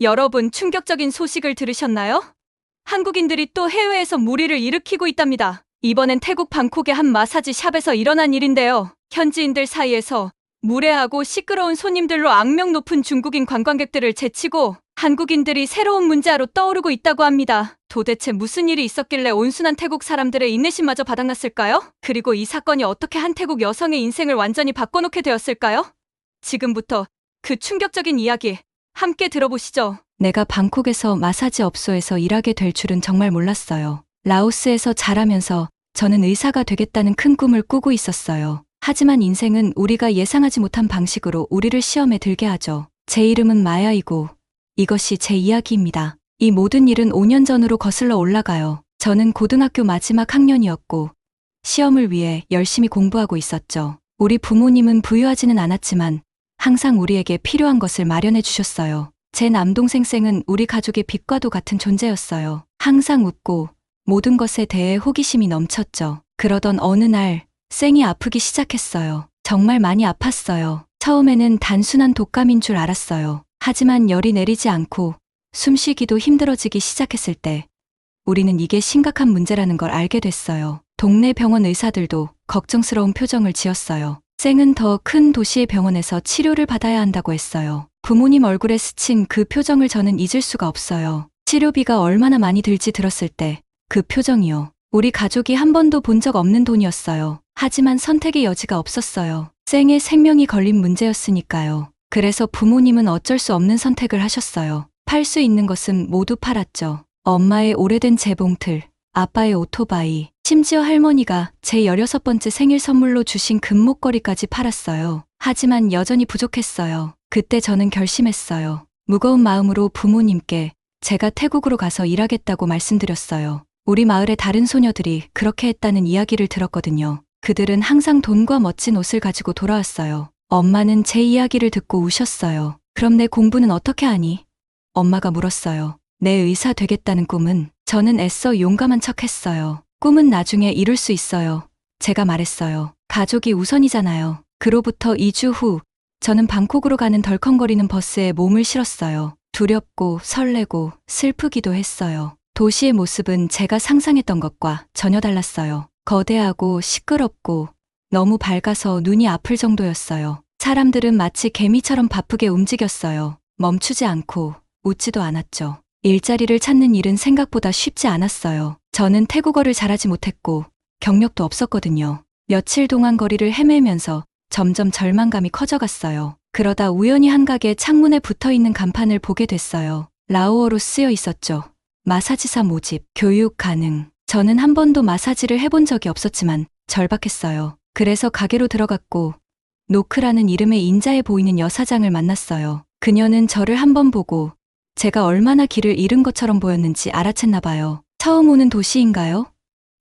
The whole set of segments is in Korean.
여러분, 충격적인 소식을 들으셨나요? 한국인들이 또 해외에서 무리를 일으키고 있답니다. 이번엔 태국 방콕의 한 마사지 샵에서 일어난 일인데요. 현지인들 사이에서 무례하고 시끄러운 손님들로 악명 높은 중국인 관광객들을 제치고 한국인들이 새로운 문제아로 떠오르고 있다고 합니다. 도대체 무슨 일이 있었길래 온순한 태국 사람들의 인내심마저 바닥났을까요? 그리고 이 사건이 어떻게 한 태국 여성의 인생을 완전히 바꿔놓게 되었을까요? 지금부터 그 충격적인 이야기 함께 들어보시죠. 내가 방콕에서 마사지 업소에서 일하게 될 줄은 정말 몰랐어요. 라오스에서 자라면서 저는 의사가 되겠다는 큰 꿈을 꾸고 있었어요. 하지만 인생은 우리가 예상하지 못한 방식으로 우리를 시험에 들게 하죠. 제 이름은 마야이고 이것이 제 이야기입니다. 이 모든 일은 5년 전으로 거슬러 올라가요. 저는 고등학교 마지막 학년이었고 시험을 위해 열심히 공부하고 있었죠. 우리 부모님은 부유하지는 않았지만 항상 우리에게 필요한 것을 마련해 주셨어요. 제 남동생 쌩은 우리 가족의 빛과도 같은 존재였어요. 항상 웃고 모든 것에 대해 호기심이 넘쳤죠. 그러던 어느 날 쌩이 아프기 시작했어요. 정말 많이 아팠어요. 처음에는 단순한 독감인 줄 알았어요. 하지만 열이 내리지 않고 숨쉬기도 힘들어지기 시작했을 때 우리는 이게 심각한 문제라는 걸 알게 됐어요. 동네 병원 의사들도 걱정스러운 표정을 지었어요. 쌩은 더 큰 도시의 병원에서 치료를 받아야 한다고 했어요. 부모님 얼굴에 스친 그 표정을 저는 잊을 수가 없어요. 치료비가 얼마나 많이 들지 들었을 때 그 표정이요. 우리 가족이 한 번도 본 적 없는 돈이었어요. 하지만 선택의 여지가 없었어요. 쌩의 생명이 걸린 문제였으니까요. 그래서 부모님은 어쩔 수 없는 선택을 하셨어요. 팔 수 있는 것은 모두 팔았죠. 엄마의 오래된 재봉틀, 아빠의 오토바이, 심지어 할머니가 제 16번째 생일 선물로 주신 금목걸이까지 팔았어요. 하지만 여전히 부족했어요. 그때 저는 결심했어요. 무거운 마음으로 부모님께 제가 태국으로 가서 일하겠다고 말씀드렸어요. 우리 마을의 다른 소녀들이 그렇게 했다는 이야기를 들었거든요. 그들은 항상 돈과 멋진 옷을 가지고 돌아왔어요. 엄마는 제 이야기를 듣고 우셨어요. 그럼 내 공부는 어떻게 하니? 엄마가 물었어요. 내 의사 되겠다는 꿈은? 저는 애써 용감한 척했어요. 꿈은 나중에 이룰 수 있어요. 제가 말했어요. 가족이 우선이잖아요. 그로부터 2주 후 저는 방콕으로 가는 덜컹거리는 버스에 몸을 실었어요. 두렵고 설레고 슬프기도 했어요. 도시의 모습은 제가 상상했던 것과 전혀 달랐어요. 거대하고 시끄럽고 너무 밝아서 눈이 아플 정도였어요. 사람들은 마치 개미처럼 바쁘게 움직였어요. 멈추지 않고 웃지도 않았죠. 일자리를 찾는 일은 생각보다 쉽지 않았어요. 저는 태국어를 잘하지 못했고 경력도 없었거든요. 며칠 동안 거리를 헤매면서 점점 절망감이 커져갔어요. 그러다 우연히 한 가게 창문에 붙어있는 간판을 보게 됐어요. 라오어로 쓰여 있었죠. 마사지사 모집, 교육 가능. 저는 한 번도 마사지를 해본 적이 없었지만 절박했어요. 그래서 가게로 들어갔고 노크라는 이름의 인자해 보이는 여사장을 만났어요. 그녀는 저를 한 번 보고 제가 얼마나 길을 잃은 것처럼 보였는지 알아챘나 봐요. 처음 오는 도시인가요?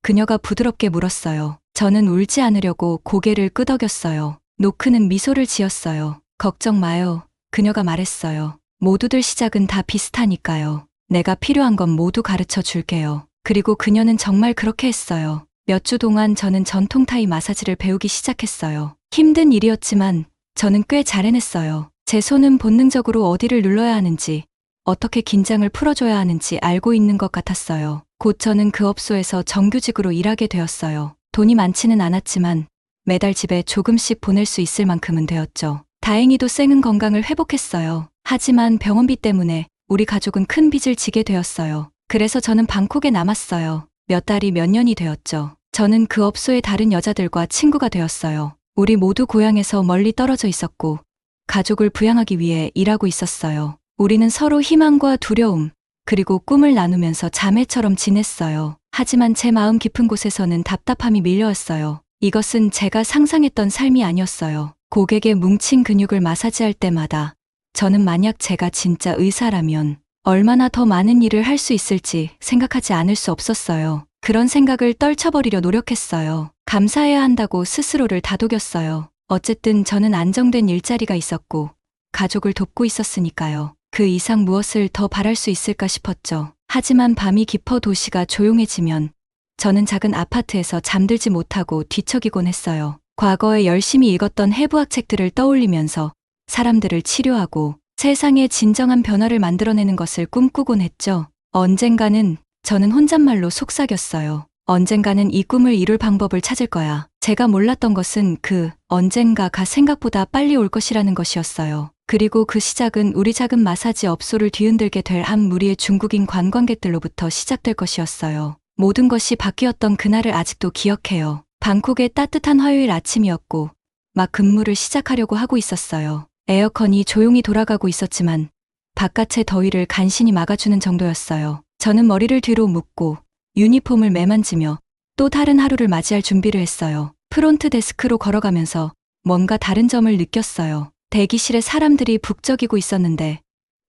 그녀가 부드럽게 물었어요. 저는 울지 않으려고 고개를 끄덕였어요. 노크는 미소를 지었어요. 걱정 마요. 그녀가 말했어요. 모두들 시작은 다 비슷하니까요. 내가 필요한 건 모두 가르쳐 줄게요. 그리고 그녀는 정말 그렇게 했어요. 몇 주 동안 저는 전통 타이 마사지를 배우기 시작했어요. 힘든 일이었지만 저는 꽤 잘 해냈어요. 제 손은 본능적으로 어디를 눌러야 하는지, 어떻게 긴장을 풀어줘야 하는지 알고 있는 것 같았어요. 곧 저는 그 업소에서 정규직으로 일하게 되었어요. 돈이 많지는 않았지만 매달 집에 조금씩 보낼 수 있을 만큼은 되었죠. 다행히도 쌩은 건강을 회복했어요. 하지만 병원비 때문에 우리 가족은 큰 빚을 지게 되었어요. 그래서 저는 방콕에 남았어요. 몇 달이 몇 년이 되었죠. 저는 그 업소의 다른 여자들과 친구가 되었어요. 우리 모두 고향에서 멀리 떨어져 있었고 가족을 부양하기 위해 일하고 있었어요. 우리는 서로 희망과 두려움, 그리고 꿈을 나누면서 자매처럼 지냈어요. 하지만 제 마음 깊은 곳에서는 답답함이 밀려왔어요. 이것은 제가 상상했던 삶이 아니었어요. 고객의 뭉친 근육을 마사지할 때마다 저는 만약 제가 진짜 의사라면 얼마나 더 많은 일을 할 수 있을지 생각하지 않을 수 없었어요. 그런 생각을 떨쳐버리려 노력했어요. 감사해야 한다고 스스로를 다독였어요. 어쨌든 저는 안정된 일자리가 있었고 가족을 돕고 있었으니까요. 그 이상 무엇을 더 바랄 수 있을까 싶었죠. 하지만 밤이 깊어 도시가 조용해지면 저는 작은 아파트에서 잠들지 못하고 뒤척이곤 했어요. 과거에 열심히 읽었던 해부학 책들을 떠올리면서 사람들을 치료하고 세상에 진정한 변화를 만들어내는 것을 꿈꾸곤 했죠. 언젠가는 저는 혼잣말로 속삭였어요. 언젠가는 이 꿈을 이룰 방법을 찾을 거야. 제가 몰랐던 것은 그 언젠가가 생각보다 빨리 올 것이라는 것이었어요. 그리고 그 시작은 우리 작은 마사지 업소를 뒤흔들게 될 한 무리의 중국인 관광객들로부터 시작될 것이었어요. 모든 것이 바뀌었던 그날을 아직도 기억해요. 방콕의 따뜻한 화요일 아침이었고 막 근무를 시작하려고 하고 있었어요. 에어컨이 조용히 돌아가고 있었지만 바깥의 더위를 간신히 막아주는 정도였어요. 저는 머리를 뒤로 묶고 유니폼을 매만지며 또 다른 하루를 맞이할 준비를 했어요. 프론트 데스크로 걸어가면서 뭔가 다른 점을 느꼈어요. 대기실에 사람들이 북적이고 있었는데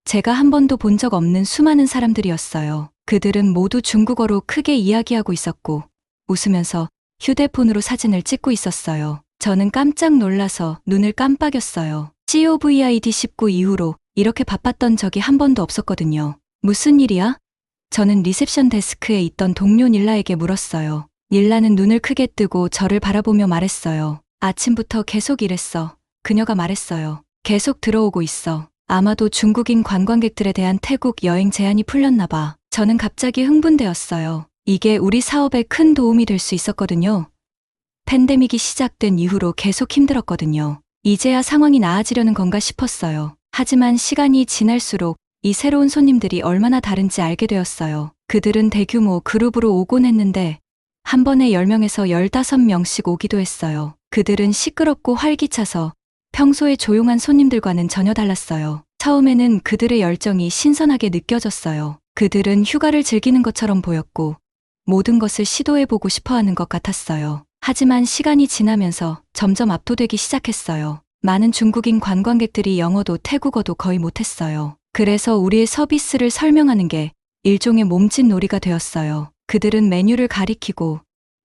제가 한 번도 본 적 없는 수많은 사람들이었어요. 그들은 모두 중국어로 크게 이야기하고 있었고 웃으면서 휴대폰으로 사진을 찍고 있었어요. 저는 깜짝 놀라서 눈을 깜빡였어요. COVID-19 이후로 이렇게 바빴던 적이 한 번도 없었거든요. 무슨 일이야? 저는 리셉션 데스크에 있던 동료 닐라에게 물었어요. 닐라는 눈을 크게 뜨고 저를 바라보며 말했어요. 아침부터 계속 일했어. 그녀가 말했어요. 계속 들어오고 있어. 아마도 중국인 관광객들에 대한 태국 여행 제한이 풀렸나 봐. 저는 갑자기 흥분되었어요. 이게 우리 사업에 큰 도움이 될 수 있었거든요. 팬데믹이 시작된 이후로 계속 힘들었거든요. 이제야 상황이 나아지려는 건가 싶었어요. 하지만 시간이 지날수록 이 새로운 손님들이 얼마나 다른지 알게 되었어요. 그들은 대규모 그룹으로 오곤 했는데 한 번에 10명에서 15명씩 오기도 했어요. 그들은 시끄럽고 활기차서 평소에 조용한 손님들과는 전혀 달랐어요. 처음에는 그들의 열정이 신선하게 느껴졌어요. 그들은 휴가를 즐기는 것처럼 보였고 모든 것을 시도해보고 싶어하는 것 같았어요. 하지만 시간이 지나면서 점점 압도되기 시작했어요. 많은 중국인 관광객들이 영어도 태국어도 거의 못했어요. 그래서 우리의 서비스를 설명하는 게 일종의 몸짓 놀이가 되었어요. 그들은 메뉴를 가리키고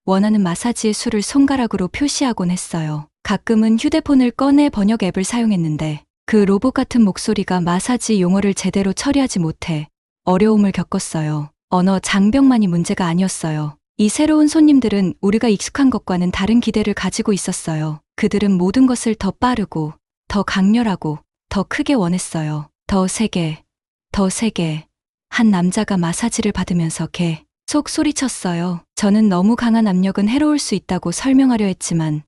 원하는 마사지의 수를 손가락으로 표시하곤 했어요. 가끔은 휴대폰을 꺼내 번역 앱을 사용했는데 그 로봇 같은 목소리가 마사지 용어를 제대로 처리하지 못해 어려움을 겪었어요. 언어 장벽만이 문제가 아니었어요. 이 새로운 손님들은 우리가 익숙한 것과는 다른 기대를 가지고 있었어요. 그들은 모든 것을 더 빠르고 더 강렬하고 더 크게 원했어요. 더 세게, 더 세게. 한 남자가 마사지를 받으면서 계속 소리쳤어요. 저는 너무 강한 압력은 해로울 수 있다고 설명하려 했지만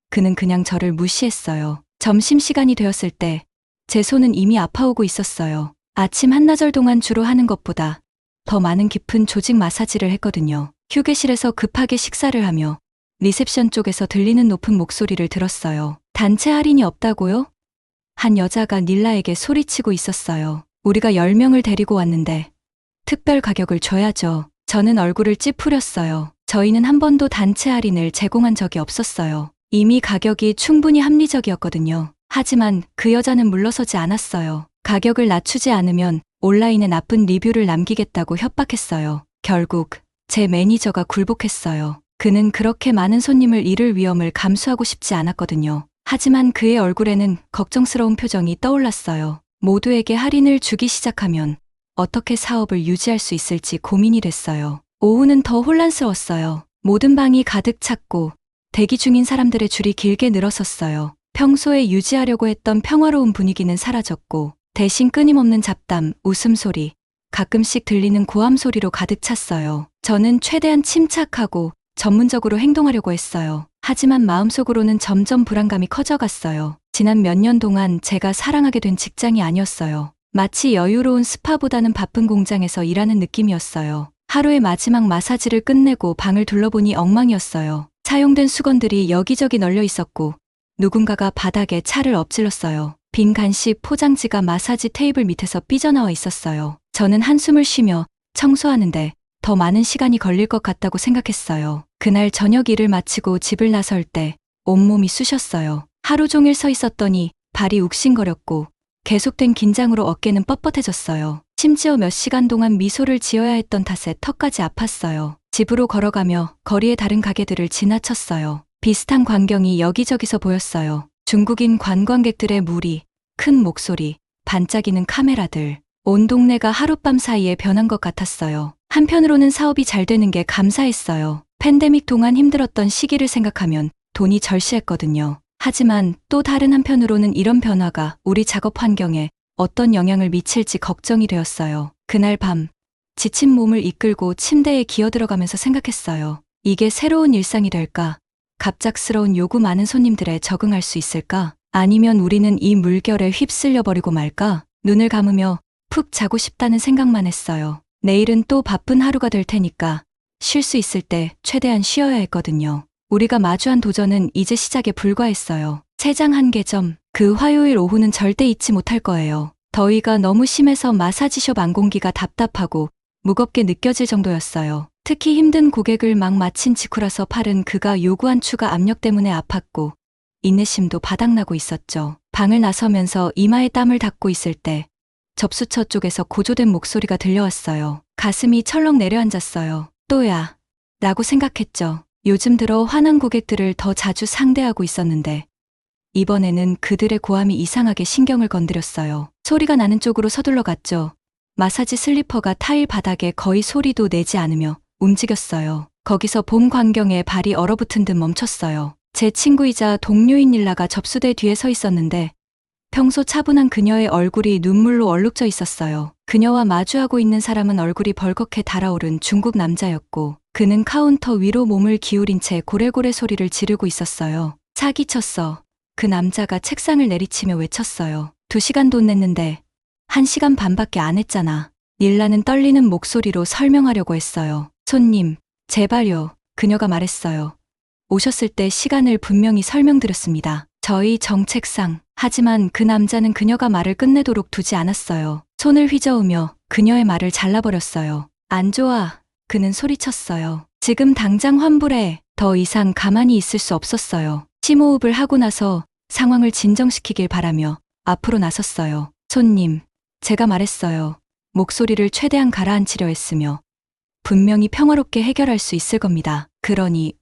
그는 그냥 저를 무시했어요. 점심시간이 되었을 때 제 손은 이미 아파오고 있었어요. 아침 한나절 동안 주로 하는 것보다 더 많은 깊은 조직 마사지를 했거든요. 휴게실에서 급하게 식사를 하며 리셉션 쪽에서 들리는 높은 목소리를 들었어요. 단체 할인이 없다고요? 한 여자가 닐라에게 소리치고 있었어요. 우리가 10명을 데리고 왔는데 특별 가격을 줘야죠. 저는 얼굴을 찌푸렸어요. 저희는 한 번도 단체 할인을 제공한 적이 없었어요. 이미 가격이 충분히 합리적이었거든요. 하지만 그 여자는 물러서지 않았어요. 가격을 낮추지 않으면 온라인에 나쁜 리뷰를 남기겠다고 협박했어요. 결국 제 매니저가 굴복했어요. 그는 그렇게 많은 손님을 잃을 위험을 감수하고 싶지 않았거든요. 하지만 그의 얼굴에는 걱정스러운 표정이 떠올랐어요. 모두에게 할인을 주기 시작하면 어떻게 사업을 유지할 수 있을지 고민이 됐어요. 오후는 더 혼란스러웠어요. 모든 방이 가득 찼고 대기 중인 사람들의 줄이 길게 늘어섰어요. 평소에 유지하려고 했던 평화로운 분위기는 사라졌고 대신 끊임없는 잡담, 웃음소리, 가끔씩 들리는 고함 소리로 가득 찼어요. 저는 최대한 침착하고 전문적으로 행동하려고 했어요. 하지만 마음속으로는 점점 불안감이 커져갔어요. 지난 몇 년 동안 제가 사랑하게 된 직장이 아니었어요. 마치 여유로운 스파보다는 바쁜 공장에서 일하는 느낌이었어요. 하루의 마지막 마사지를 끝내고 방을 둘러보니 엉망이었어요. 사용된 수건들이 여기저기 널려 있었고 누군가가 바닥에 차를 엎질렀어요. 빈 간식 포장지가 마사지 테이블 밑에서 삐져나와 있었어요. 저는 한숨을 쉬며 청소하는데 더 많은 시간이 걸릴 것 같다고 생각했어요. 그날 저녁 일을 마치고 집을 나설 때 온몸이 쑤셨어요. 하루 종일 서 있었더니 발이 욱신거렸고 계속된 긴장으로 어깨는 뻣뻣해졌어요. 심지어 몇 시간 동안 미소를 지어야 했던 탓에 턱까지 아팠어요. 집으로 걸어가며 거리의 다른 가게들을 지나쳤어요. 비슷한 광경이 여기저기서 보였어요. 중국인 관광객들의 무리, 큰 목소리, 반짝이는 카메라들. 온 동네가 하룻밤 사이에 변한 것 같았어요. 한편으로는 사업이 잘 되는 게 감사했어요. 팬데믹 동안 힘들었던 시기를 생각하면 돈이 절실했거든요. 하지만 또 다른 한편으로는 이런 변화가 우리 작업 환경에 어떤 영향을 미칠지 걱정이 되었어요. 그날 밤, 지친 몸을 이끌고 침대에 기어들어가면서 생각했어요. 이게 새로운 일상이 될까? 갑작스러운 요구 많은 손님들에 적응할 수 있을까? 아니면 우리는 이 물결에 휩쓸려 버리고 말까? 눈을 감으며 푹 자고 싶다는 생각만 했어요. 내일은 또 바쁜 하루가 될 테니까 쉴 수 있을 때 최대한 쉬어야 했거든요. 우리가 마주한 도전은 이제 시작에 불과했어요. 채장 한 개점, 그 화요일 오후는 절대 잊지 못할 거예요. 더위가 너무 심해서 마사지숍 안공기가 답답하고 무겁게 느껴질 정도였어요. 특히 힘든 고객을 막 마친 직후라서 팔은 그가 요구한 추가 압력 때문에 아팠고 인내심도 바닥나고 있었죠. 방을 나서면서 이마에 땀을 닦고 있을 때 접수처 쪽에서 고조된 목소리가 들려왔어요. 가슴이 철렁 내려앉았어요. 또야 라고 생각했죠. 요즘 들어 화난 고객들을 더 자주 상대하고 있었는데 이번에는 그들의 고함이 이상하게 신경을 건드렸어요. 소리가 나는 쪽으로 서둘러 갔죠. 마사지 슬리퍼가 타일 바닥에 거의 소리도 내지 않으며 움직였어요. 거기서 봄 광경에 발이 얼어붙은 듯 멈췄어요. 제 친구이자 동료인 닐라가 접수대 뒤에 서 있었는데 평소 차분한 그녀의 얼굴이 눈물로 얼룩져 있었어요. 그녀와 마주하고 있는 사람은 얼굴이 벌겋게 달아오른 중국 남자였고 그는 카운터 위로 몸을 기울인 채 고래고래 소리를 지르고 있었어요. 사기쳤어. 그 남자가 책상을 내리치며 외쳤어요. 2시간 돈 냈는데 1시간 반밖에 안 했잖아. 닐라는 떨리는 목소리로 설명하려고 했어요. 손님, 제발요. 그녀가 말했어요. 오셨을 때 시간을 분명히 설명드렸습니다. 저희 정책상. 하지만 그 남자는 그녀가 말을 끝내도록 두지 않았어요. 손을 휘저으며 그녀의 말을 잘라버렸어요. 안 좋아. 그는 소리쳤어요. 지금 당장 환불해. 더 이상 가만히 있을 수 없었어요. 심호흡을 하고 나서 상황을 진정시키길 바라며 앞으로 나섰어요. 손님, 제가 말했어요. 목소리를 최대한 가라앉히려 했으며 분명히 평화롭게 해결할 수 있을 겁니다. 그러니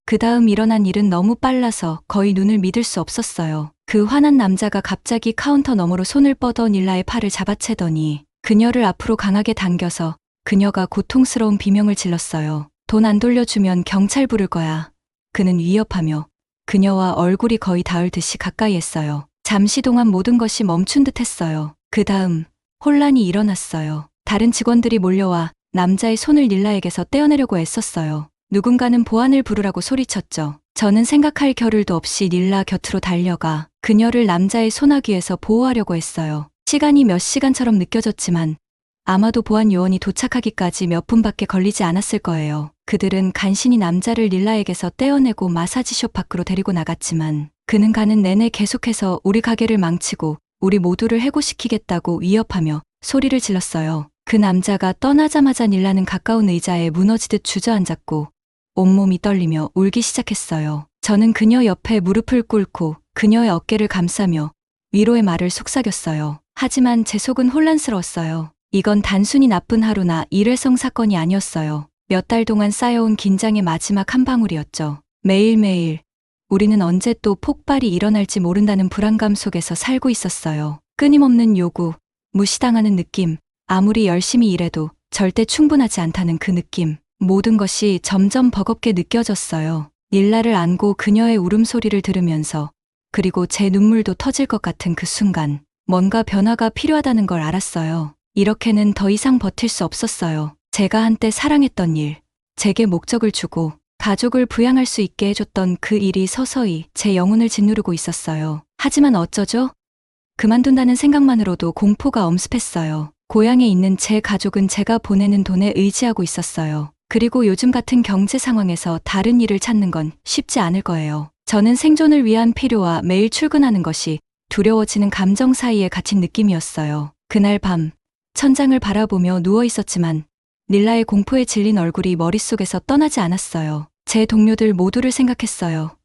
그 다음 일어난 일은 너무 빨라서 거의 눈을 믿을 수 없었어요. 그 화난 남자가 갑자기 카운터 너머로 손을 뻗어 닐라의 팔을 잡아채더니 그녀를 앞으로 강하게 당겨서 그녀가 고통스러운 비명을 질렀어요. 돈 안 돌려주면 경찰 부를 거야. 그는 위협하며 그녀와 얼굴이 거의 닿을 듯이 가까이 했어요. 잠시 동안 모든 것이 멈춘 듯 했어요. 그 다음 혼란이 일어났어요. 다른 직원들이 몰려와 남자의 손을 닐라에게서 떼어내려고 애썼어요. 누군가는 보안을 부르라고 소리쳤죠. 저는 생각할 겨를도 없이 닐라 곁으로 달려가 그녀를 남자의 소나귀에서 보호하려고 했어요. 시간이 몇 시간처럼 느껴졌지만 아마도 보안 요원이 도착하기까지 몇 분밖에 걸리지 않았을 거예요. 그들은 간신히 남자를 닐라에게서 떼어내고 마사지숍 밖으로 데리고 나갔지만 그는 가는 내내 계속해서 우리 가게를 망치고 우리 모두를 해고시키겠다고 위협하며 소리를 질렀어요. 그 남자가 떠나자마자 닐라는 가까운 의자에 무너지듯 주저앉았고 온몸이 떨리며 울기 시작했어요. 저는 그녀 옆에 무릎을 꿇고 그녀의 어깨를 감싸며 위로의 말을 속삭였어요. 하지만 제 속은 혼란스러웠어요. 이건 단순히 나쁜 하루나 일회성 사건이 아니었어요. 몇 달 동안 쌓여온 긴장의 마지막 한 방울이었죠. 매일매일 우리는 언제 또 폭발이 일어날지 모른다는 불안감 속에서 살고 있었어요. 끊임없는 요구, 무시당하는 느낌, 아무리 열심히 일해도 절대 충분하지 않다는 그 느낌. 모든 것이 점점 버겁게 느껴졌어요. 닐라를 안고 그녀의 울음소리를 들으면서 그리고 제 눈물도 터질 것 같은 그 순간 뭔가 변화가 필요하다는 걸 알았어요. 이렇게는 더 이상 버틸 수 없었어요. 제가 한때 사랑했던 일, 제게 목적을 주고 가족을 부양할 수 있게 해줬던 그 일이 서서히 제 영혼을 짓누르고 있었어요. 하지만 어쩌죠? 그만둔다는 생각만으로도 공포가 엄습했어요. 고향에 있는 제 가족은 제가 보내는 돈에 의지하고 있었어요. 그리고 요즘 같은 경제 상황에서 다른 일을 찾는 건 쉽지 않을 거예요. 저는 생존을 위한 필요와 매일 출근하는 것이 두려워지는 감정 사이에 갇힌 느낌이었어요. 그날 밤 천장을 바라보며 누워 있었지만 닐라의 공포에 질린 얼굴이 머릿속에서 떠나지 않았어요. 제 동료들 모두를 생각했어요.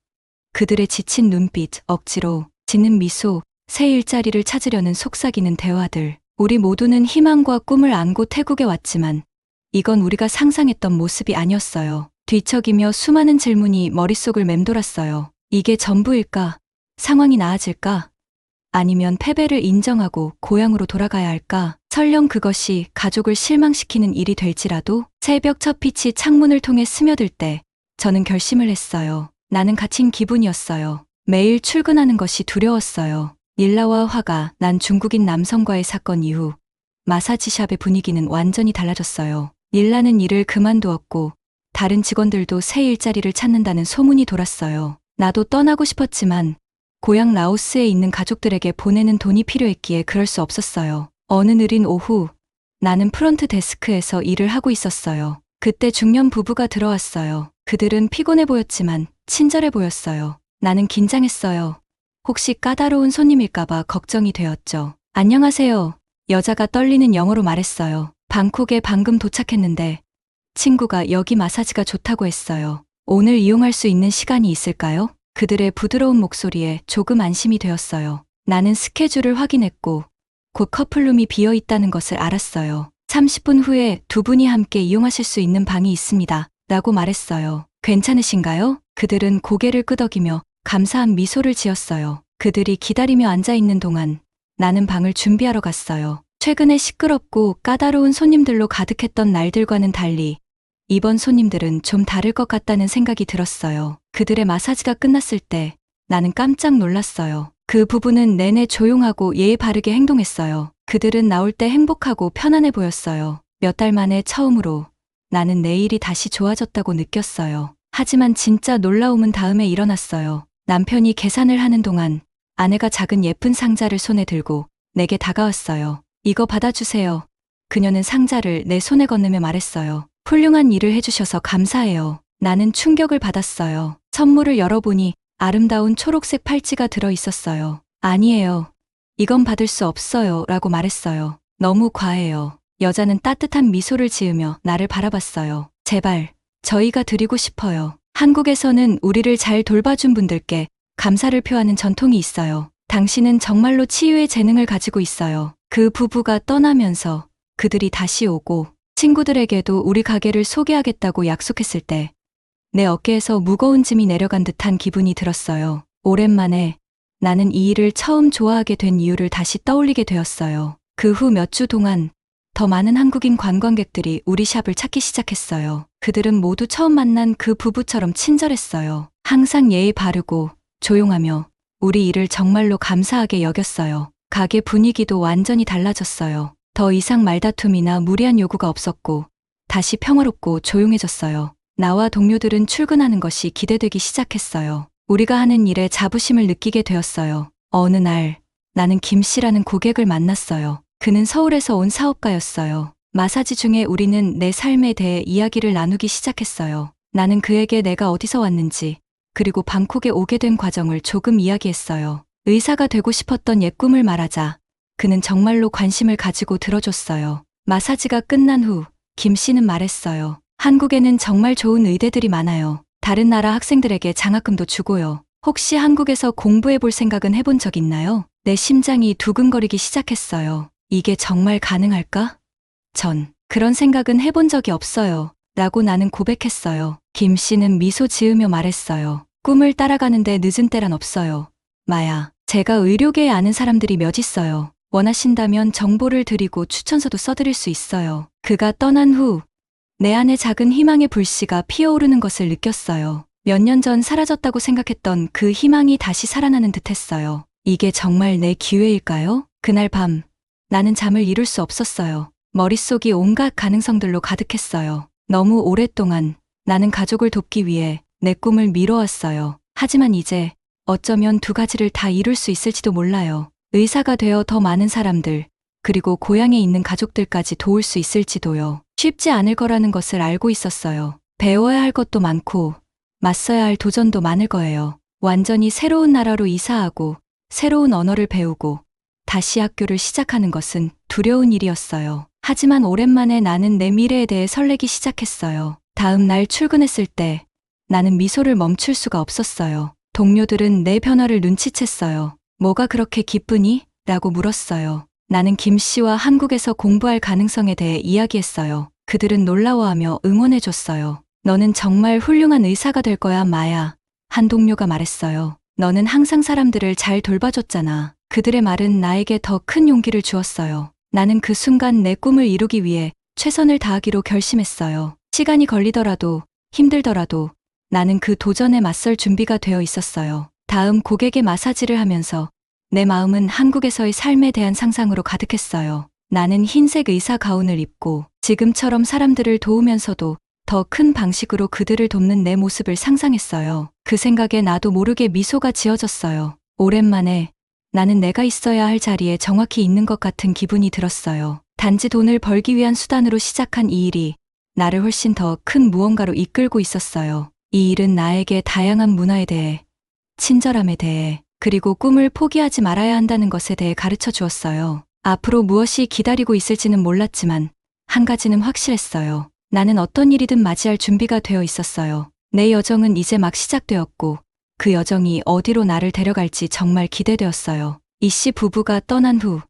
그들의 지친 눈빛, 억지로 짓는 미소, 새 일자리를 찾으려는 속삭이는 대화들. 우리 모두는 희망과 꿈을 안고 태국에 왔지만 이건 우리가 상상했던 모습이 아니었어요. 뒤척이며 수많은 질문이 머릿속을 맴돌았어요. 이게 전부일까? 상황이 나아질까? 아니면 패배를 인정하고 고향으로 돌아가야 할까? 설령 그것이 가족을 실망시키는 일이 될지라도 새벽 첫 빛이 창문을 통해 스며들 때 저는 결심을 했어요. 나는 갇힌 기분이었어요. 매일 출근하는 것이 두려웠어요. 일라와 화가 난 중국인 남성과의 사건 이후 마사지샵의 분위기는 완전히 달라졌어요. 일라는 일을 그만두었고 다른 직원들도 새 일자리를 찾는다는 소문이 돌았어요. 나도 떠나고 싶었지만 고향 라오스에 있는 가족들에게 보내는 돈이 필요했기에 그럴 수 없었어요. 어느 느린 오후 나는 프론트 데스크에서 일을 하고 있었어요. 그때 중년 부부가 들어왔어요. 그들은 피곤해 보였지만 친절해 보였어요. 나는 긴장했어요. 혹시 까다로운 손님일까봐 걱정이 되었죠. 안녕하세요. 여자가 떨리는 영어로 말했어요. 방콕에 방금 도착했는데 친구가 여기 마사지가 좋다고 했어요. 오늘 이용할 수 있는 시간이 있을까요? 그들의 부드러운 목소리에 조금 안심이 되었어요. 나는 스케줄을 확인했고 곧 커플룸이 비어 있다는 것을 알았어요. 30분 후에 두 분이 함께 이용하실 수 있는 방이 있습니다. 라고 말했어요. 괜찮으신가요? 그들은 고개를 끄덕이며 감사한 미소를 지었어요. 그들이 기다리며 앉아 있는 동안 나는 방을 준비하러 갔어요. 최근에 시끄럽고 까다로운 손님들로 가득했던 날들과는 달리 이번 손님들은 좀 다를 것 같다는 생각이 들었어요. 그들의 마사지가 끝났을 때 나는 깜짝 놀랐어요. 그 부부는 내내 조용하고 예의 바르게 행동했어요. 그들은 나올 때 행복하고 편안해 보였어요. 몇 달 만에 처음으로 나는 내일이 다시 좋아졌다고 느꼈어요. 하지만 진짜 놀라움은 다음에 일어났어요. 남편이 계산을 하는 동안 아내가 작은 예쁜 상자를 손에 들고 내게 다가왔어요. 이거 받아주세요. 그녀는 상자를 내 손에 건네며 말했어요. 훌륭한 일을 해주셔서 감사해요. 나는 충격을 받았어요. 선물을 열어보니 아름다운 초록색 팔찌가 들어 있었어요. 아니에요. 이건 받을 수 없어요. 라고 말했어요. 너무 과해요. 여자는 따뜻한 미소를 지으며 나를 바라봤어요. 제발, 저희가 드리고 싶어요. 한국에서는 우리를 잘 돌봐준 분들께 감사를 표하는 전통이 있어요. 당신은 정말로 치유의 재능을 가지고 있어요. 그 부부가 떠나면서 그들이 다시 오고 친구들에게도 우리 가게를 소개하겠다고 약속했을 때 내 어깨에서 무거운 짐이 내려간 듯한 기분이 들었어요. 오랜만에 나는 이 일을 처음 좋아하게 된 이유를 다시 떠올리게 되었어요. 그 후 몇 주 동안 더 많은 한국인 관광객들이 우리 샵을 찾기 시작했어요. 그들은 모두 처음 만난 그 부부처럼 친절했어요. 항상 예의 바르고 조용하며 우리 일을 정말로 감사하게 여겼어요. 가게 분위기도 완전히 달라졌어요. 더 이상 말다툼이나 무리한 요구가 없었고 다시 평화롭고 조용해졌어요. 나와 동료들은 출근하는 것이 기대되기 시작했어요. 우리가 하는 일에 자부심을 느끼게 되었어요. 어느 날 나는 김 씨라는 고객을 만났어요. 그는 서울에서 온 사업가였어요. 마사지 중에 우리는 내 삶에 대해 이야기를 나누기 시작했어요. 나는 그에게 내가 어디서 왔는지 그리고 방콕에 오게 된 과정을 조금 이야기했어요. 의사가 되고 싶었던 옛 꿈을 말하자 그는 정말로 관심을 가지고 들어줬어요. 마사지가 끝난 후 김 씨는 말했어요. 한국에는 정말 좋은 의대들이 많아요. 다른 나라 학생들에게 장학금도 주고요. 혹시 한국에서 공부해 볼 생각은 해본 적 있나요? 내 심장이 두근거리기 시작했어요. 이게 정말 가능할까? 전 그런 생각은 해본 적이 없어요. 라고 나는 고백했어요. 김 씨는 미소 지으며 말했어요. 꿈을 따라가는데 늦은 때란 없어요. 마야, 제가 의료계에 아는 사람들이 몇 있어요. 원하신다면 정보를 드리고 추천서도 써드릴 수 있어요. 그가 떠난 후 내 안에 작은 희망의 불씨가 피어오르는 것을 느꼈어요. 몇 년 전 사라졌다고 생각했던 그 희망이 다시 살아나는 듯했어요. 이게 정말 내 기회일까요? 그날 밤 나는 잠을 이룰 수 없었어요. 머릿속이 온갖 가능성들로 가득했어요. 너무 오랫동안 나는 가족을 돕기 위해 내 꿈을 미뤄왔어요. 하지만 이제 어쩌면 두 가지를 다 이룰 수 있을지도 몰라요. 의사가 되어 더 많은 사람들, 그리고 고향에 있는 가족들까지 도울 수 있을지도요. 쉽지 않을 거라는 것을 알고 있었어요. 배워야 할 것도 많고 맞서야 할 도전도 많을 거예요. 완전히 새로운 나라로 이사하고 새로운 언어를 배우고 다시 학교를 시작하는 것은 두려운 일이었어요. 하지만 오랜만에 나는 내 미래에 대해 설레기 시작했어요. 다음 날 출근했을 때 나는 미소를 멈출 수가 없었어요. 동료들은 내 변화를 눈치챘어요. 뭐가 그렇게 기쁘니? 라고 물었어요. 나는 김 씨와 한국에서 공부할 가능성에 대해 이야기했어요. 그들은 놀라워하며 응원해줬어요. 너는 정말 훌륭한 의사가 될 거야, 마야. 한 동료가 말했어요. 너는 항상 사람들을 잘 돌봐줬잖아. 그들의 말은 나에게 더 큰 용기를 주었어요. 나는 그 순간 내 꿈을 이루기 위해 최선을 다하기로 결심했어요. 시간이 걸리더라도 힘들더라도 나는 그 도전에 맞설 준비가 되어 있었어요. 다음 고객의 마사지를 하면서 내 마음은 한국에서의 삶에 대한 상상으로 가득했어요. 나는 흰색 의사 가운을 입고 지금처럼 사람들을 도우면서도 더 큰 방식으로 그들을 돕는 내 모습을 상상했어요. 그 생각에 나도 모르게 미소가 지어졌어요. 오랜만에 나는 내가 있어야 할 자리에 정확히 있는 것 같은 기분이 들었어요. 단지 돈을 벌기 위한 수단으로 시작한 이 일이 나를 훨씬 더 큰 무언가로 이끌고 있었어요. 이 일은 나에게 다양한 문화에 대해, 친절함에 대해, 그리고 꿈을 포기하지 말아야 한다는 것에 대해 가르쳐 주었어요. 앞으로 무엇이 기다리고 있을지는 몰랐지만 한 가지는 확실했어요. 나는 어떤 일이든 맞이할 준비가 되어 있었어요. 내 여정은 이제 막 시작되었고 그 여정이 어디로 나를 데려갈지 정말 기대되었어요. 이 씨 부부가 떠난 후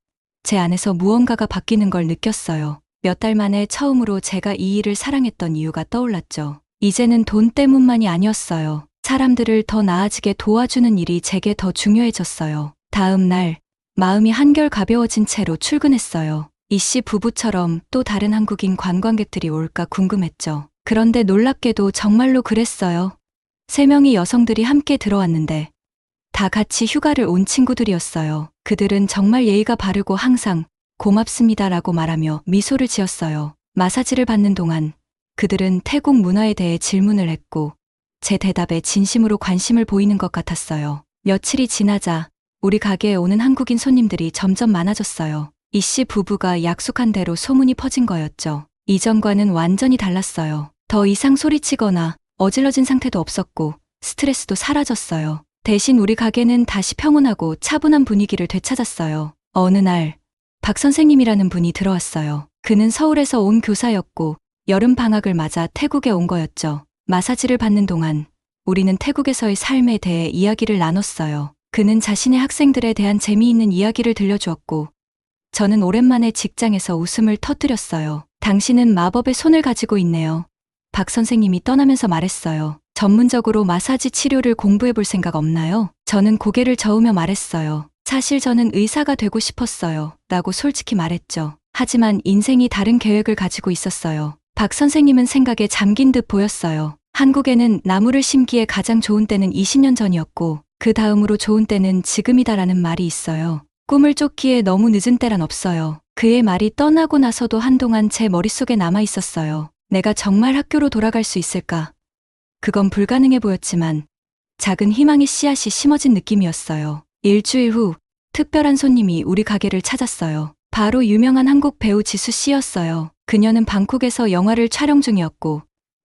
제 안에서 무언가가 바뀌는 걸 느꼈어요. 몇 달 만에 처음으로 제가 이 일을 사랑했던 이유가 떠올랐죠. 이제는 돈 때문만이 아니었어요. 사람들을 더 나아지게 도와주는 일이 제게 더 중요해졌어요. 다음 날 마음이 한결 가벼워진 채로 출근했어요. 이 씨 부부처럼 또 다른 한국인 관광객들이 올까 궁금했죠. 그런데 놀랍게도 정말로 그랬어요. 3명의 여성들이 함께 들어왔는데 다 같이 휴가를 온 친구들이었어요. 그들은 정말 예의가 바르고 항상 고맙습니다라고 말하며 미소를 지었어요. 마사지를 받는 동안 그들은 태국 문화에 대해 질문을 했고 제 대답에 진심으로 관심을 보이는 것 같았어요. 며칠이 지나자 우리 가게에 오는 한국인 손님들이 점점 많아졌어요. 이 씨 부부가 약속한 대로 소문이 퍼진 거였죠. 이전과는 완전히 달랐어요. 더 이상 소리치거나 어질러진 상태도 없었고 스트레스도 사라졌어요. 대신 우리 가게는 다시 평온하고 차분한 분위기를 되찾았어요. 어느 날 박 선생님이라는 분이 들어왔어요. 그는 서울에서 온 교사였고 여름 방학을 맞아 태국에 온 거였죠. 마사지를 받는 동안 우리는 태국에서의 삶에 대해 이야기를 나눴어요. 그는 자신의 학생들에 대한 재미있는 이야기를 들려주었고 저는 오랜만에 직장에서 웃음을 터뜨렸어요. 당신은 마법의 손을 가지고 있네요. 박 선생님이 떠나면서 말했어요. 전문적으로 마사지 치료를 공부해 볼 생각 없나요? 저는 고개를 저으며 말했어요. 사실 저는 의사가 되고 싶었어요. 라고 솔직히 말했죠. 하지만 인생이 다른 계획을 가지고 있었어요. 박 선생님은 생각에 잠긴 듯 보였어요. 한국에는 나무를 심기에 가장 좋은 때는 20년 전이었고 그 다음으로 좋은 때는 지금이다라는 말이 있어요. 꿈을 쫓기에 너무 늦은 때란 없어요. 그의 말이 떠나고 나서도 한동안 제 머릿속에 남아 있었어요. 내가 정말 학교로 돌아갈 수 있을까? 그건 불가능해 보였지만 작은 희망의 씨앗이 심어진 느낌이었어요. 일주일 후 특별한 손님이 우리 가게를 찾았어요. 바로 유명한 한국 배우 지수 씨였어요. 그녀는 방콕에서 영화를 촬영 중이었고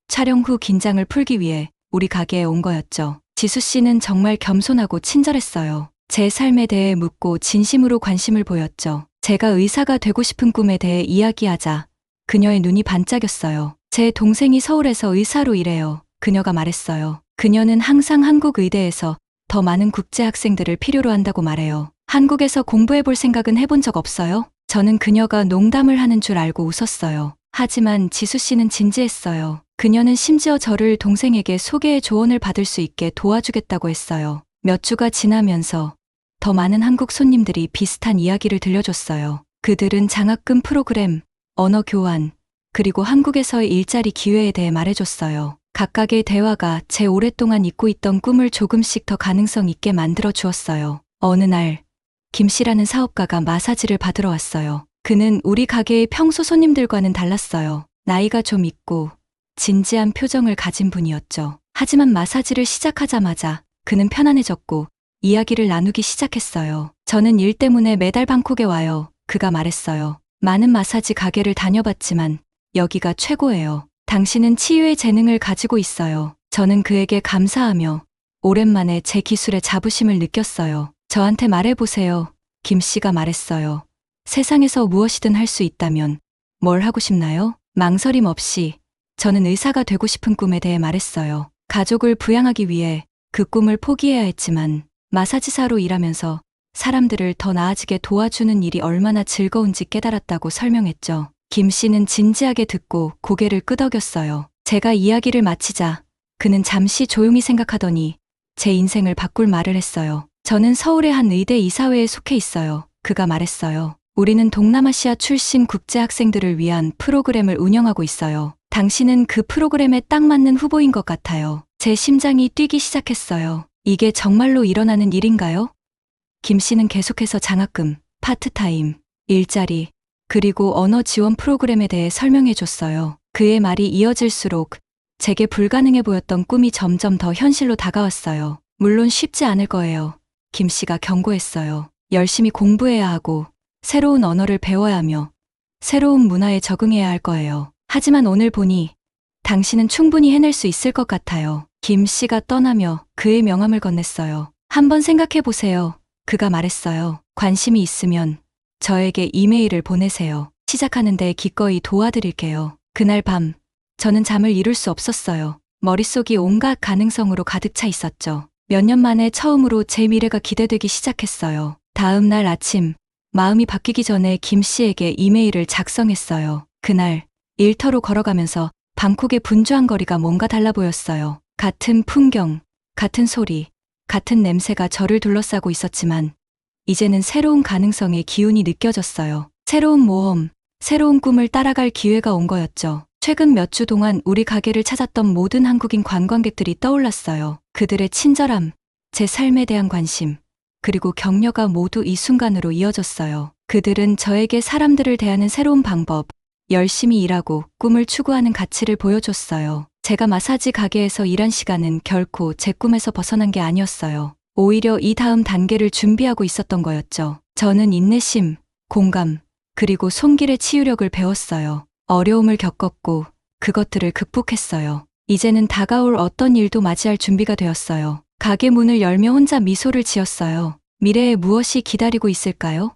촬영 후 긴장을 풀기 위해 우리 가게에 온 거였죠. 지수 씨는 정말 겸손하고 친절했어요. 제 삶에 대해 묻고 진심으로 관심을 보였죠. 제가 의사가 되고 싶은 꿈에 대해 이야기하자 그녀의 눈이 반짝였어요. 제 동생이 서울에서 의사로 일해요. 그녀가 말했어요. 그녀는 항상 한국 의대에서 더 많은 국제 학생들을 필요로 한다고 말해요. 한국에서 공부해 볼 생각은 해본 적 없어요? 저는 그녀가 농담을 하는 줄 알고 웃었어요. 하지만 지수 씨는 진지했어요. 그녀는 심지어 저를 동생에게 소개의 조언을 받을 수 있게 도와주겠다고 했어요. 몇 주가 지나면서 더 많은 한국 손님들이 비슷한 이야기를 들려줬어요. 그들은 장학금 프로그램, 언어 교환, 그리고 한국에서의 일자리 기회에 대해 말해줬어요. 각각의 대화가 제 오랫동안 잊고 있던 꿈을 조금씩 더 가능성 있게 만들어 주었어요. 어느 날 김 씨라는 사업가가 마사지를 받으러 왔어요. 그는 우리 가게의 평소 손님들과는 달랐어요. 나이가 좀 있고 진지한 표정을 가진 분이었죠. 하지만 마사지를 시작하자마자 그는 편안해졌고 이야기를 나누기 시작했어요. 저는 일 때문에 매달 방콕에 와요. 그가 말했어요. 많은 마사지 가게를 다녀봤지만 여기가 최고예요. 당신은 치유의 재능을 가지고 있어요. 저는 그에게 감사하며 오랜만에 제 기술에 자부심을 느꼈어요. 저한테 말해보세요. 김 씨가 말했어요. 세상에서 무엇이든 할 수 있다면 뭘 하고 싶나요? 망설임 없이 저는 의사가 되고 싶은 꿈에 대해 말했어요. 가족을 부양하기 위해 그 꿈을 포기해야 했지만 마사지사로 일하면서 사람들을 더 나아지게 도와주는 일이 얼마나 즐거운지 깨달았다고 설명했죠. 김 씨는 진지하게 듣고 고개를 끄덕였어요. 제가 이야기를 마치자 그는 잠시 조용히 생각하더니 제 인생을 바꿀 말을 했어요. 저는 서울의 한 의대 이사회에 속해 있어요. 그가 말했어요. 우리는 동남아시아 출신 국제 학생들을 위한 프로그램을 운영하고 있어요. 당신은 그 프로그램에 딱 맞는 후보인 것 같아요. 제 심장이 뛰기 시작했어요. 이게 정말로 일어나는 일인가요? 김 씨는 계속해서 장학금, 파트타임, 일자리, 그리고 언어 지원 프로그램에 대해 설명해 줬어요. 그의 말이 이어질수록 제게 불가능해 보였던 꿈이 점점 더 현실로 다가왔어요. 물론 쉽지 않을 거예요. 김 씨가 경고했어요. 열심히 공부해야 하고 새로운 언어를 배워야 하며 새로운 문화에 적응해야 할 거예요. 하지만 오늘 보니 당신은 충분히 해낼 수 있을 것 같아요. 김 씨가 떠나며 그의 명함을 건넸어요. 한번 생각해 보세요. 그가 말했어요. 관심이 있으면 저에게 이메일을 보내세요. 시작하는데 기꺼이 도와드릴게요. 그날 밤 저는 잠을 이룰 수 없었어요. 머릿속이 온갖 가능성으로 가득 차 있었죠. 몇 년 만에 처음으로 제 미래가 기대되기 시작했어요. 다음 날 아침 마음이 바뀌기 전에 김 씨에게 이메일을 작성했어요. 그날 일터로 걸어가면서 방콕의 분주한 거리가 뭔가 달라 보였어요. 같은 풍경, 같은 소리, 같은 냄새가 저를 둘러싸고 있었지만 이제는 새로운 가능성의 기운이 느껴졌어요. 새로운 모험, 새로운 꿈을 따라갈 기회가 온 거였죠. 최근 몇 주 동안 우리 가게를 찾았던 모든 한국인 관광객들이 떠올랐어요. 그들의 친절함, 제 삶에 대한 관심, 그리고 격려가 모두 이 순간으로 이어졌어요. 그들은 저에게 사람들을 대하는 새로운 방법, 열심히 일하고 꿈을 추구하는 가치를 보여줬어요. 제가 마사지 가게에서 일한 시간은 결코 제 꿈에서 벗어난 게 아니었어요. 오히려 이 다음 단계를 준비하고 있었던 거였죠. 저는 인내심, 공감, 그리고 손길의 치유력을 배웠어요. 어려움을 겪었고 그것들을 극복했어요. 이제는 다가올 어떤 일도 맞이할 준비가 되었어요. 가게 문을 열며 혼자 미소를 지었어요. 미래에 무엇이 기다리고 있을까요?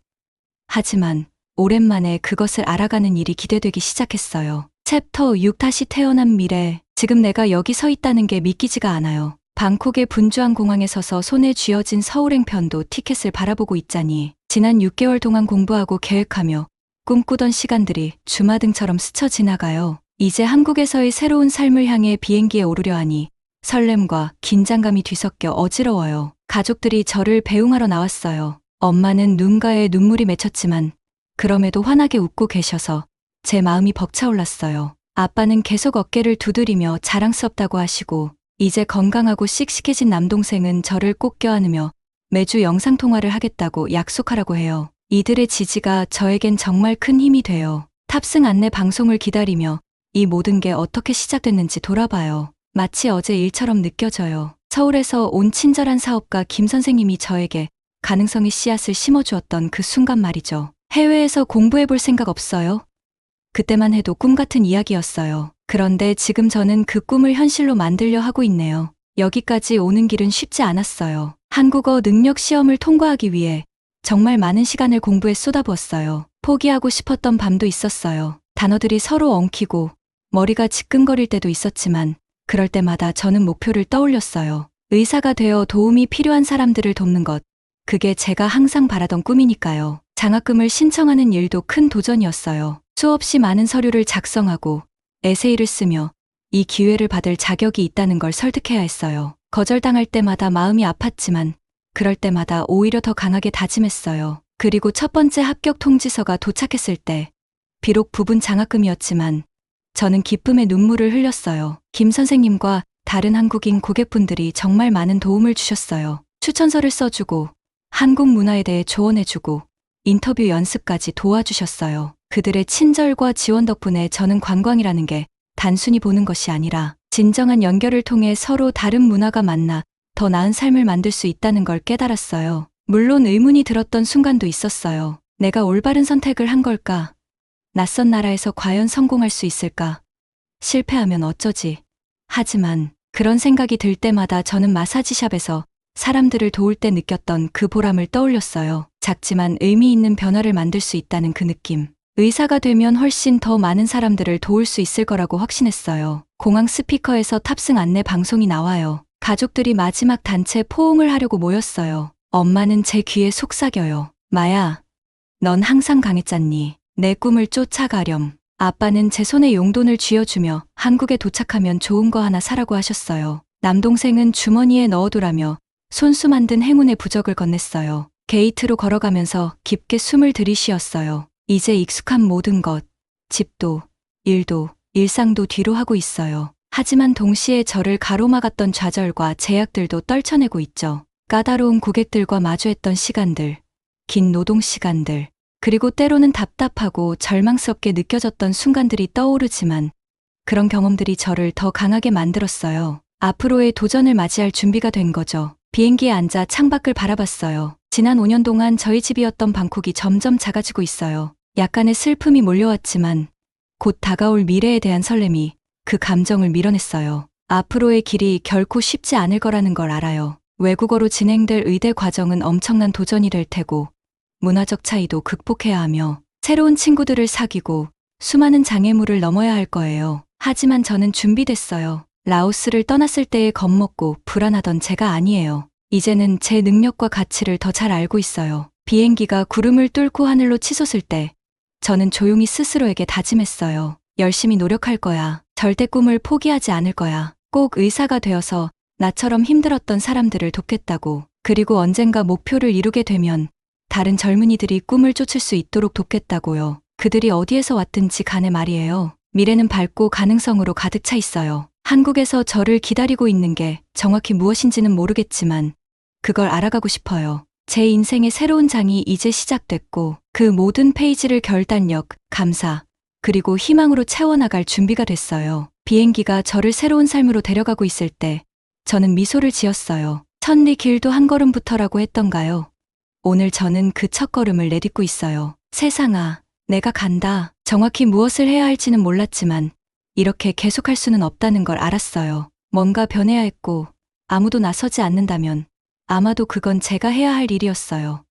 하지만 오랜만에 그것을 알아가는 일이 기대되기 시작했어요. 챕터 6 다시 태어난 미래. 지금 내가 여기 서 있다는 게 믿기지가 않아요. 방콕의 분주한 공항에 서서 손에 쥐어진 서울행편도 티켓을 바라보고 있자니 지난 6개월 동안 공부하고 계획하며 꿈꾸던 시간들이 주마등처럼 스쳐 지나가요. 이제 한국에서의 새로운 삶을 향해 비행기에 오르려 하니 설렘과 긴장감이 뒤섞여 어지러워요. 가족들이 저를 배웅하러 나왔어요. 엄마는 눈가에 눈물이 맺혔지만 그럼에도 환하게 웃고 계셔서 제 마음이 벅차올랐어요. 아빠는 계속 어깨를 두드리며 자랑스럽다고 하시고 이제 건강하고 씩씩해진 남동생은 저를 꼭 껴안으며 매주 영상통화를 하겠다고 약속하라고 해요. 이들의 지지가 저에겐 정말 큰 힘이 돼요. 탑승 안내 방송을 기다리며 이 모든 게 어떻게 시작됐는지 돌아봐요. 마치 어제 일처럼 느껴져요. 서울에서 온 친절한 사업가 김 선생님이 저에게 가능성의 씨앗을 심어주었던 그 순간 말이죠. 해외에서 공부해볼 생각 없어요? 그때만 해도 꿈 같은 이야기였어요. 그런데 지금 저는 그 꿈을 현실로 만들려 하고 있네요. 여기까지 오는 길은 쉽지 않았어요. 한국어 능력 시험을 통과하기 위해 정말 많은 시간을 공부에 쏟아부었어요. 포기하고 싶었던 밤도 있었어요. 단어들이 서로 엉키고 머리가 지끈거릴 때도 있었지만 그럴 때마다 저는 목표를 떠올렸어요. 의사가 되어 도움이 필요한 사람들을 돕는 것. 그게 제가 항상 바라던 꿈이니까요. 장학금을 신청하는 일도 큰 도전이었어요. 수없이 많은 서류를 작성하고 에세이를 쓰며 이 기회를 받을 자격이 있다는 걸 설득해야 했어요. 거절당할 때마다 마음이 아팠지만 그럴 때마다 오히려 더 강하게 다짐했어요. 그리고 첫 번째 합격 통지서가 도착했을 때 비록 부분 장학금이었지만 저는 기쁨의 눈물을 흘렸어요. 김 선생님과 다른 한국인 고객분들이 정말 많은 도움을 주셨어요. 추천서를 써주고 한국 문화에 대해 조언해주고 인터뷰 연습까지 도와주셨어요. 그들의 친절과 지원 덕분에 저는 관광이라는 게 단순히 보는 것이 아니라 진정한 연결을 통해 서로 다른 문화가 만나 더 나은 삶을 만들 수 있다는 걸 깨달았어요. 물론 의문이 들었던 순간도 있었어요. 내가 올바른 선택을 한 걸까? 낯선 나라에서 과연 성공할 수 있을까? 실패하면 어쩌지? 하지만 그런 생각이 들 때마다 저는 마사지샵에서 사람들을 도울 때 느꼈던 그 보람을 떠올렸어요. 작지만 의미 있는 변화를 만들 수 있다는 그 느낌. 의사가 되면 훨씬 더 많은 사람들을 도울 수 있을 거라고 확신했어요. 공항 스피커에서 탑승 안내 방송이 나와요. 가족들이 마지막 단체 포옹을 하려고 모였어요. 엄마는 제 귀에 속삭여요. 마야, 넌 항상 강했잖니. 내 꿈을 쫓아가렴. 아빠는 제 손에 용돈을 쥐어주며 한국에 도착하면 좋은 거 하나 사라고 하셨어요. 남동생은 주머니에 넣어두라며 손수 만든 행운의 부적을 건넸어요. 게이트로 걸어가면서 깊게 숨을 들이쉬었어요. 이제 익숙한 모든 것, 집도, 일도, 일상도 뒤로 하고 있어요. 하지만 동시에 저를 가로막았던 좌절과 제약들도 떨쳐내고 있죠. 까다로운 고객들과 마주했던 시간들, 긴 노동 시간들, 그리고 때로는 답답하고 절망스럽게 느껴졌던 순간들이 떠오르지만 그런 경험들이 저를 더 강하게 만들었어요. 앞으로의 도전을 맞이할 준비가 된 거죠. 비행기에 앉아 창밖을 바라봤어요. 지난 5년 동안 저희 집이었던 방콕이 점점 작아지고 있어요. 약간의 슬픔이 몰려왔지만 곧 다가올 미래에 대한 설렘이 그 감정을 밀어냈어요. 앞으로의 길이 결코 쉽지 않을 거라는 걸 알아요. 외국어로 진행될 의대 과정은 엄청난 도전이 될 테고 문화적 차이도 극복해야 하며 새로운 친구들을 사귀고 수많은 장애물을 넘어야 할 거예요. 하지만 저는 준비됐어요. 라오스를 떠났을 때의 겁먹고 불안하던 제가 아니에요. 이제는 제 능력과 가치를 더 잘 알고 있어요. 비행기가 구름을 뚫고 하늘로 치솟을 때 저는 조용히 스스로에게 다짐했어요. 열심히 노력할 거야. 절대 꿈을 포기하지 않을 거야. 꼭 의사가 되어서 나처럼 힘들었던 사람들을 돕겠다고. 그리고 언젠가 목표를 이루게 되면 다른 젊은이들이 꿈을 쫓을 수 있도록 돕겠다고요. 그들이 어디에서 왔든지 간에 말이에요. 미래는 밝고 가능성으로 가득 차 있어요. 한국에서 저를 기다리고 있는 게 정확히 무엇인지는 모르겠지만 그걸 알아가고 싶어요. 제 인생의 새로운 장이 이제 시작됐고 그 모든 페이지를 결단력, 감사, 그리고 희망으로 채워나갈 준비가 됐어요. 비행기가 저를 새로운 삶으로 데려가고 있을 때 저는 미소를 지었어요. 첫리 길도 한 걸음부터라고 했던가요? 오늘 저는 그 첫걸음을 내딛고 있어요. 세상아, 내가 간다. 정확히 무엇을 해야 할지는 몰랐지만 이렇게 계속할 수는 없다는 걸 알았어요. 뭔가 변해야 했고 아무도 나서지 않는다면 아마도 그건 제가 해야 할 일이었어요.